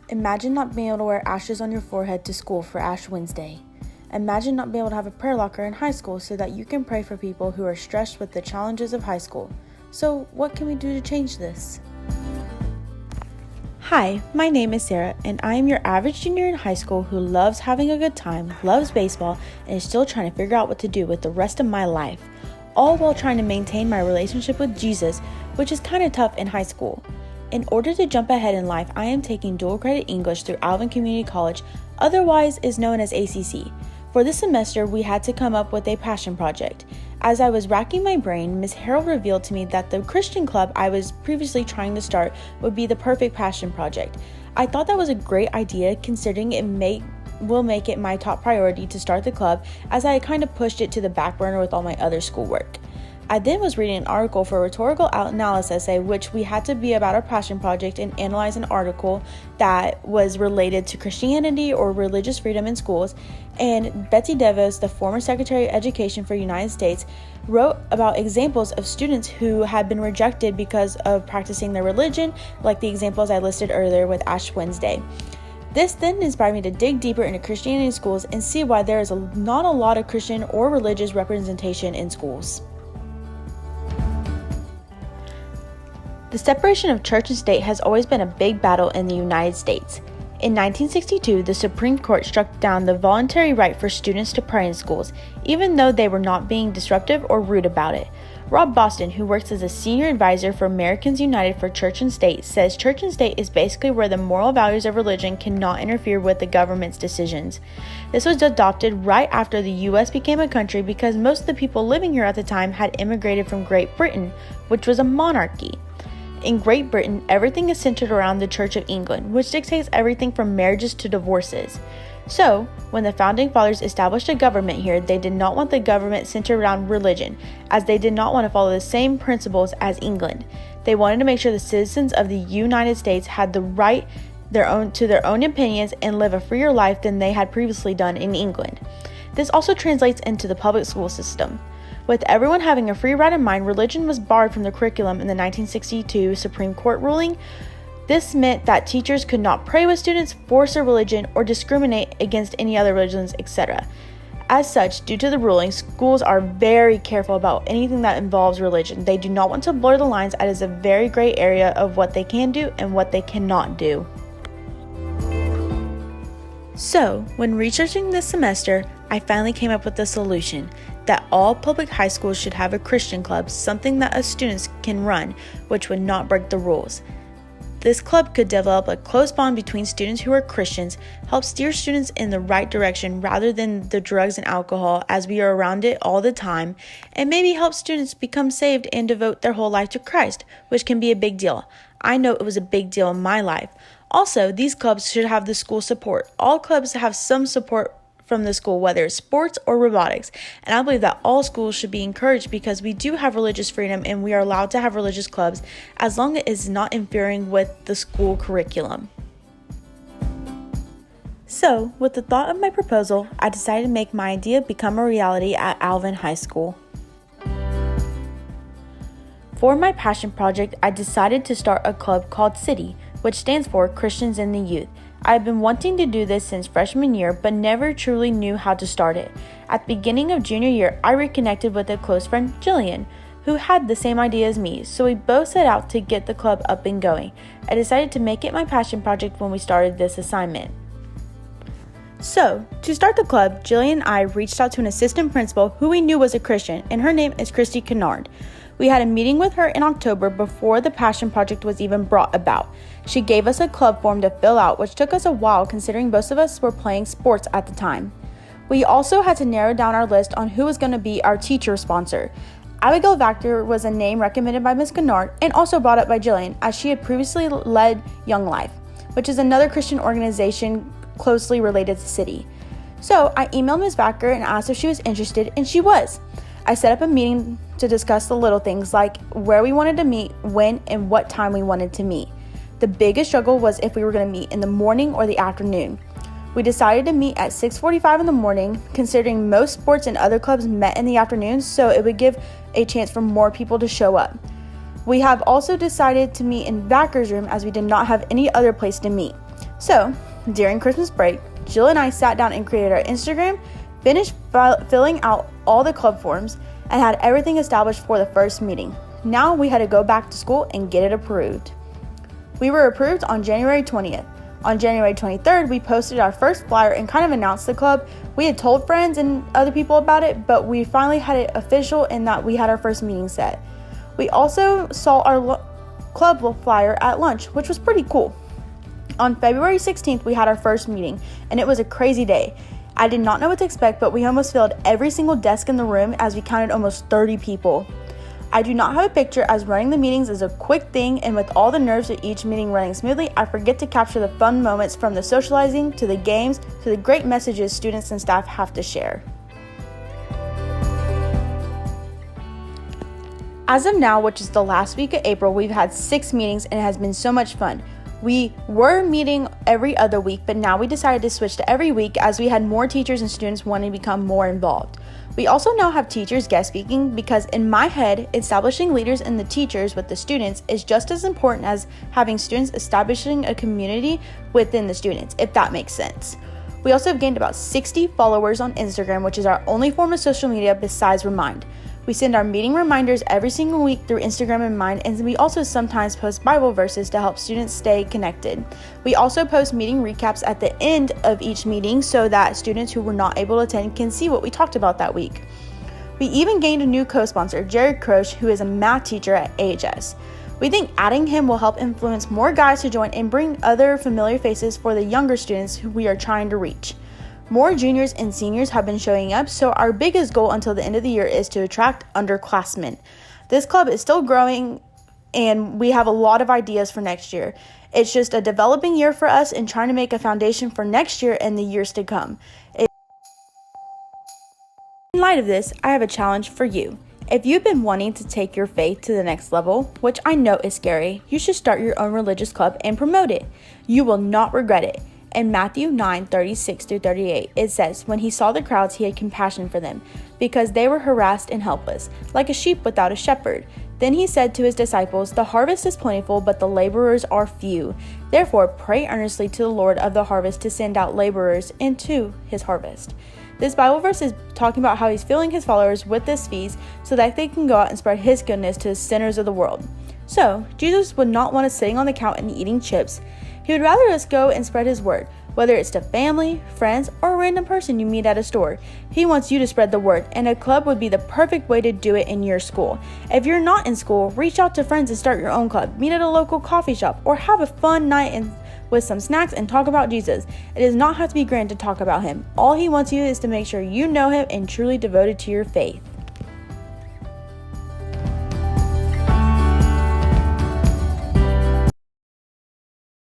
Imagine not being able to wear ashes on your forehead to school for Ash Wednesday. Imagine not being able to have a prayer locker in high school so that you can pray for people who are stressed with the challenges of high school. So, what can we do to change this? Hi, my name is Sarah, and I am your average junior in high school who loves having a good time, loves baseball, and is still trying to figure out what to do with the rest of my life, all while trying to maintain my relationship with Jesus, which is kind of tough in high school. In order to jump ahead in life, I am taking dual credit English through Alvin Community College, otherwise is known as ACC. For this semester, we had to come up with a passion project. As I was racking my brain, Ms. Harrell revealed to me that the Christian club I was previously trying to start would be the perfect passion project. I thought that was a great idea considering will make it my top priority to start the club, as I kind of pushed it to the back burner with all my other schoolwork. I then was reading an article for a rhetorical analysis essay, which we had to be about our passion project and analyze an article that was related to Christianity or religious freedom in schools. And Betsy DeVos, the former Secretary of Education for the United States, wrote about examples of students who had been rejected because of practicing their religion, like the examples I listed earlier with Ash Wednesday. This then inspired me to dig deeper into Christianity in schools and see why there is not a lot of Christian or religious representation in schools. The separation of church and state has always been a big battle in the United States. In 1962, the Supreme Court struck down the voluntary right for students to pray in schools, even though they were not being disruptive or rude about it. Rob Boston, who works as a senior advisor for Americans United for Church and State, says church and state is basically where the moral values of religion cannot interfere with the government's decisions. This was adopted right after the U.S. became a country because most of the people living here at the time had immigrated from Great Britain, which was a monarchy. In Great Britain, everything is centered around the Church of England, which dictates everything from marriages to divorces. So, when the Founding Fathers established a government here, they did not want the government centered around religion, as they did not want to follow the same principles as England. They wanted to make sure the citizens of the United States had the right to their own opinions and live a freer life than they had previously done in England. This also translates into the public school system. With everyone having a free right of mind, religion was barred from the curriculum in the 1962 Supreme Court ruling. This meant that teachers could not pray with students, force a religion, or discriminate against any other religions, etc. As such, due to the ruling, schools are very careful about anything that involves religion. They do not want to blur the lines, as it is a very gray area of what they can do and what they cannot do. So, when researching this semester, I finally came up with a solution that all public high schools should have a Christian club, something that us students can run, which would not break the rules. This club could develop a close bond between students who are Christians, help steer students in the right direction rather than the drugs and alcohol, as we are around it all the time, and maybe help students become saved and devote their whole life to Christ, which can be a big deal. I know it was a big deal in my life. Also, these clubs should have the school support. All clubs have some support from the school, whether it's sports or robotics. And I believe that all schools should be encouraged because we do have religious freedom and we are allowed to have religious clubs as long as it is not interfering with the school curriculum. So, with the thought of my proposal, I decided to make my idea become a reality at Alvin High School. For my passion project, I decided to start a club called City, which stands for Christians in the Youth. I've been wanting to do this since freshman year, but never truly knew how to start it. At the beginning of junior year, I reconnected with a close friend, Jillian, who had the same idea as me, so we both set out to get the club up and going. I decided to make it my passion project when we started this assignment. So, to start the club, Jillian and I reached out to an assistant principal who we knew was a Christian, and her name is Christy Kennard. We had a meeting with her in October before the passion project was even brought about. She gave us a club form to fill out, which took us a while considering most of us were playing sports at the time. We also had to narrow down our list on who was going to be our teacher sponsor. Abigail Vactor was a name recommended by Ms. Kennard and also brought up by Jillian, as she had previously led Young Life, which is another Christian organization closely related to City. So I emailed Ms. Vactor and asked if she was interested, and she was. I set up a meeting to discuss the little things like where we wanted to meet, when, and what time we wanted to meet. The biggest struggle was if we were going to meet in the morning or the afternoon. We decided to meet at 6:45 in the morning, considering most sports and other clubs met in the afternoon, so it would give a chance for more people to show up. We have also decided to meet in Vactor's room as we did not have any other place to meet. So, during Christmas break, Jill and I sat down and created our Instagram, finished filling out all the club forms, and had everything established for the first meeting. Now we had to go back to school and get it approved. We were approved on January 20th. On January 23rd, we posted our first flyer and kind of announced the club. We had told friends and other people about it, but we finally had it official in that we had our first meeting set. We also saw our club flyer at lunch, which was pretty cool. On February 16th, we had our first meeting, and it was a crazy day. I did not know what to expect, but we almost filled every single desk in the room as we counted almost 30 people. I do not have a picture as running the meetings is a quick thing, and with all the nerves of each meeting running smoothly, I forget to capture the fun moments from the socializing to the games to the great messages students and staff have to share. As of now, which is the last week of April, we've had 6 meetings and it has been so much fun. We were meeting every other week, but now we decided to switch to every week as we had more teachers and students wanting to become more involved. We also now have teachers guest speaking because in my head, establishing leaders in the teachers with the students is just as important as having students establishing a community within the students, if that makes sense. We also have gained about 60 followers on Instagram, which is our only form of social media besides Remind. We send our meeting reminders every single week through Instagram and Remind, and we also sometimes post Bible verses to help students stay connected. We also post meeting recaps at the end of each meeting so that students who were not able to attend can see what we talked about that week. We even gained a new co-sponsor, Jared Croce, who is a math teacher at AHS. We think adding him will help influence more guys to join and bring other familiar faces for the younger students who we are trying to reach. More juniors and seniors have been showing up, so our biggest goal until the end of the year is to attract underclassmen. This club is still growing, and we have a lot of ideas for next year. It's just a developing year for us and trying to make a foundation for next year and the years to come. In light of this, I have a challenge for you. If you've been wanting to take your faith to the next level, which I know is scary, you should start your own religious club and promote it. You will not regret it. In Matthew 9:36-38, it says, "When he saw the crowds, he had compassion for them, because they were harassed and helpless, like a sheep without a shepherd. Then he said to his disciples, 'The harvest is plentiful, but the laborers are few. Therefore pray earnestly to the Lord of the harvest to send out laborers into his harvest.'" This Bible verse is talking about how he's filling his followers with this feast so that they can go out and spread his goodness to the sinners of the world. So, Jesus would not want us sitting on the couch and eating chips. He would rather us go and spread his word, whether it's to family, friends, or a random person you meet at a store. He wants you to spread the word, and a club would be the perfect way to do it in your school. If you're not in school, reach out to friends and start your own club. Meet at a local coffee shop, or have a fun night with some snacks and talk about Jesus. It does not have to be grand to talk about him. All he wants you is to make sure you know him and truly devoted to your faith.